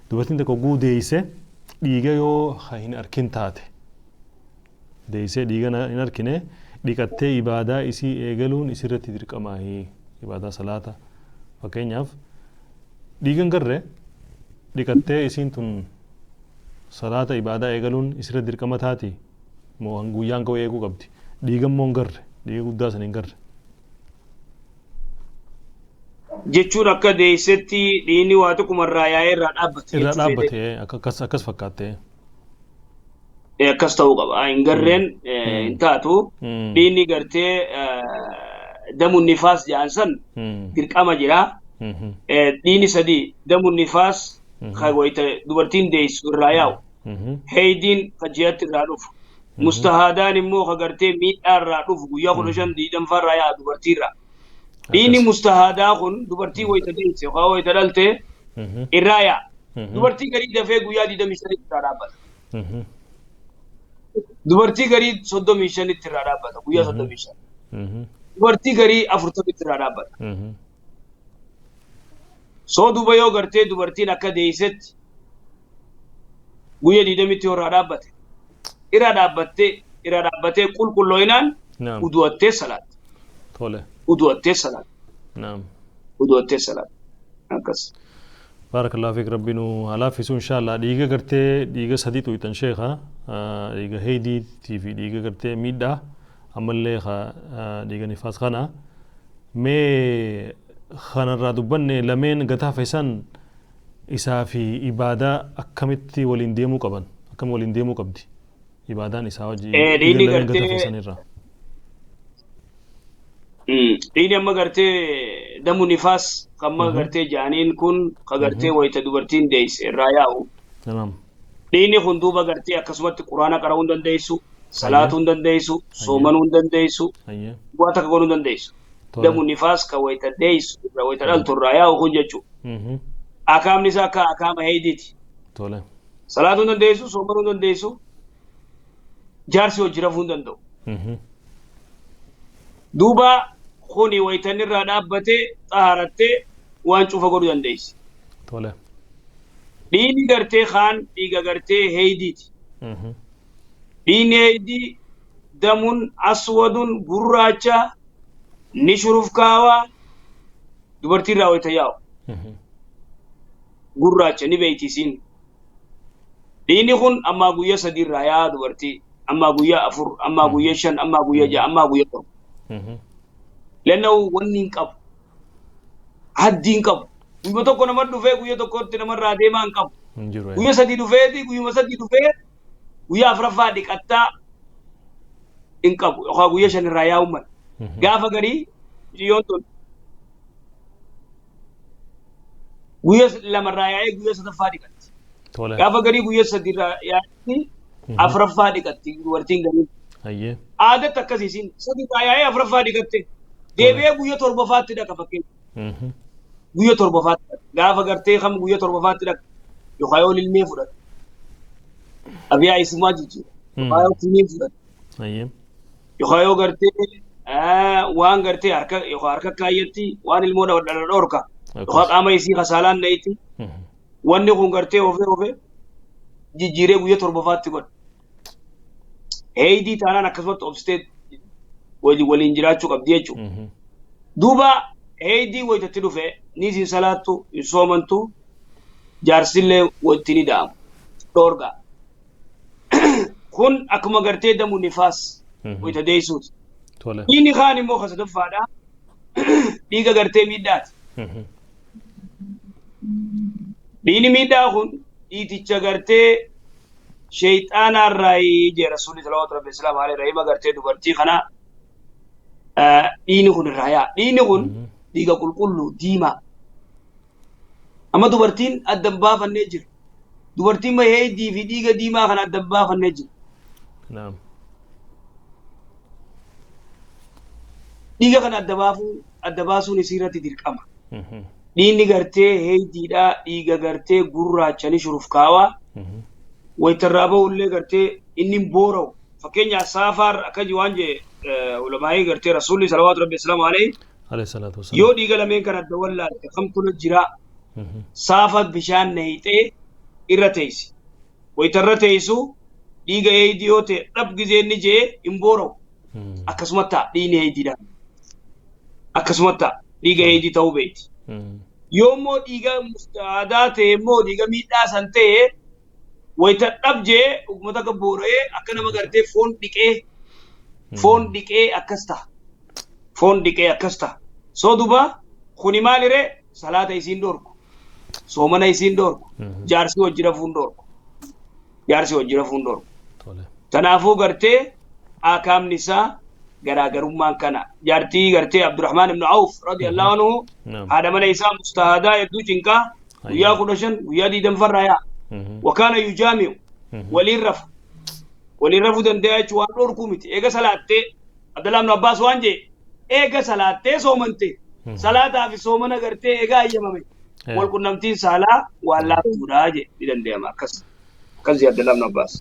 dubartiin tokko guu deeyse dhiiga yoo hin arkin taate deeyse dhiiga hin arkine dhiqattee ibaadaa isii eegaluun isirratti dirqamaahi ibaadaa salaata fakkeenyaaf dhiigan garre dhiqattee isiin tun salaata ibaadaa eegaluun isirratti dirqama taati moo guyyaan ka'u eeguu qabdi dhiigan moo hin garre dhiiga guddaa san hin garre jechuun akka deeysetti dhiinni waa tokkumarraa yaa'ee irraa dhaabbate akkas fakkaatte akkas ta'uu qaba hin garreen hin taatu dhiinni gartee damun nifaas jedhan san dirqama jira dhiinni sadii damun nifaas kan wayita dubartiin deeysu irraa yaa'u heeydiin kan ji'atti irraa dhufu mustahadaan immoo kan gartee miidhaa irraa dhufu guyyaa 15 diidamfaa irraa yaa'a dubartiirraa dhiinni mustahadaa kun dubartii wayita deeyse yookaan wayita dhalte irraa yaa'a dubartii garii dafee guyyaa 25 irraa dhaabbata dubartii garii 35 irraa dhaabbata guyyaa 35 dubartii garii 40 irraa dhaabbata soo duba yoo gartee dubartiin akka deeysetti guyyaa 20 irraa dhaabbate irraa dhaabbattee qulqullooyinaan uduwattee salaat tole uduwattee salaat naam uduwattee salaat akkas barakallahu fiik rabbinu halaafisu inshallah dhiiga gartee dhiiga sadii tuytan sheekha dhiiga heeydiitii fi dhiiga gartee miidhaa ammallee dhiiga nifaas kana mee kanarraa dubbanne lameen gataa faysan isaa fi ibaadaa akkamitti waliin deemuu qaban akkam waliin deemuu qabdi ibadaan isaa wajji dhiinni gartee dhiinni amma gartee damu nifaas kamma gartee jaaniin kun ka gartee wayita dubartiin deeyse irraa yaa'u dhiinni kun duuba gartee akkasumatti quraana qara'uu hin dandeessu salaatuu hin dandeessu soomanuu hin dandeessu bu'aa takka godhuu hin dandeessu damu nifaas ka wayita deeysu wayita dhaltu irraa yaa'u kun jechuudha akaamni isaa akka akaama heeydiiti salaatuu hin dandeessu soomanuu hin dandeessu jaarsi hojii rafuu hin danda'u duuba kuni waytan irraa dhaabbatee xaarattee waan cufa godhuu dandeessi dhiinni gartee kaan dhiiga gartee heeydiiti dhiinni heeydii damun aswadun gurraacha ni shurufkaawaa dubartii irraa wayta yaa'u gurraacha ni beeytisiin dhiinni kun ammaa guyyaa 3 irraa yaa'a dubartii ammaa guyyaa 4 ammaa guyyaa 5 ammaa guyyaa 6 ammaa guyyaa 7 lennau wanni hin qabu haddi hin qabu guyyaa tokko nama dhufee guyyaa tokkotti namarraa deemaa hin qabu guyyaa 3 dhufeeti guyyuma 3 dhufee guyyaa 4ffaa dhiqattaa hin qabu yookaan guyyaa 5 irraa yaa'u mala gaafa garii biyyoon tun guyyaa 2 irraa yaa'ee guyyaa 3ffaa dhiqatti gaafa garii guyyaa 3 irraa yaa'ee 4ffaa dhiqatti dubartiin garii aadatti akkasiisin 3 irraa yaa'ee 4ffaa dhiqatte deebi'ee guyyaa 7ffaatti dhaqa fakkeenya guyyaa 7ffaatti gaafa gartee kam guyyaa 7ffaatti dhaqa yookaan yoo ilmee fudhate abiyaa isumaa jechuudha yookaan yoo tiinii fudhate yookaan yoo gartee waan gartee harka kaayyatti waan ilmoo dhala dhorka yookaan qaama isii kasaalaan na'itti wanni kun gartee ofee jijjiiree guyyaa 7ffaatti godha heeydii taanaan akkasumatti obstee waliin jiraachuu qabdi jechuudha duuba heeydii wayitatti dhufe ni isin salaattu hin soomantu jaarsillee walitti ni da'amu dhoorgaa kun akkuma gartee damu nifaas wayita deeysuuti dhiinni kaan immoo ka sadaffaadha dhiiga gartee miidhaati dhiinni miidhaa kun dhiiticha gartee shayxaanaarraa jee rasuulli salawaatu rabbi islaam alayhi rahima gartee dubartii kana dhiinni kun irraa yaa'a dhiinni kun dhiiga qulqulluu diimaa amma dubartiin addan baafannee jira dubartiin heeydii fi dhiiga diimaa kana addan baafannee jira dhiiga kana adda baasuun isiirratti dirqama dhiinni gartee heeydiidhaa dhiiga gartee gurraachanii shurufkaawaa waytarraa ba'ullee gartee inni boora'u fakkeenyaaf saafaar akka waan jee ulamaa'ii gartee rasuulli salawaatu rabbi islaamu alayhi yoo dhiiga lameen kan adda wallaalte kamtu na jira saafat bishaan nayixee irrateysi waytarrateysu dhiiga eediyoote dhab gizeenni jee imbooro akkasumatti dhiini eedidha akkasumatti dhiiga eedii ta'uu beeti yoommoo dhiiga mustaadaa ta'e immoo dhiiga miidhaa san ta'e wayta dhab jee ummata gabbooree akka nama gartee foon dhiqee akkas ta'a soo duba kuni maalire salaata isiin dorku soomana isiin dorku jaarsi wajji rafuun dorku tanaafuu gartee akaamni isaa garaagarummaan kana jaartii gartee Abdurrahmaan ibn Awf radiyallahu anhu haadha mana isaa mustahadaa hedduu cinqaa guyyaa 15 guyyaa 20 farraa wakaana yujaami'u waliin rafu danda'a jechuun waan dhorkuu miti eega salaattee Abdullah ibn Abbas waan jee eega salaattee soomante salaataa fi soomana gartee eega ayyamame wal qunnamtiin saalaa waan laaftuudha jee ni danda'ama akkas Abdullah ibn Abbas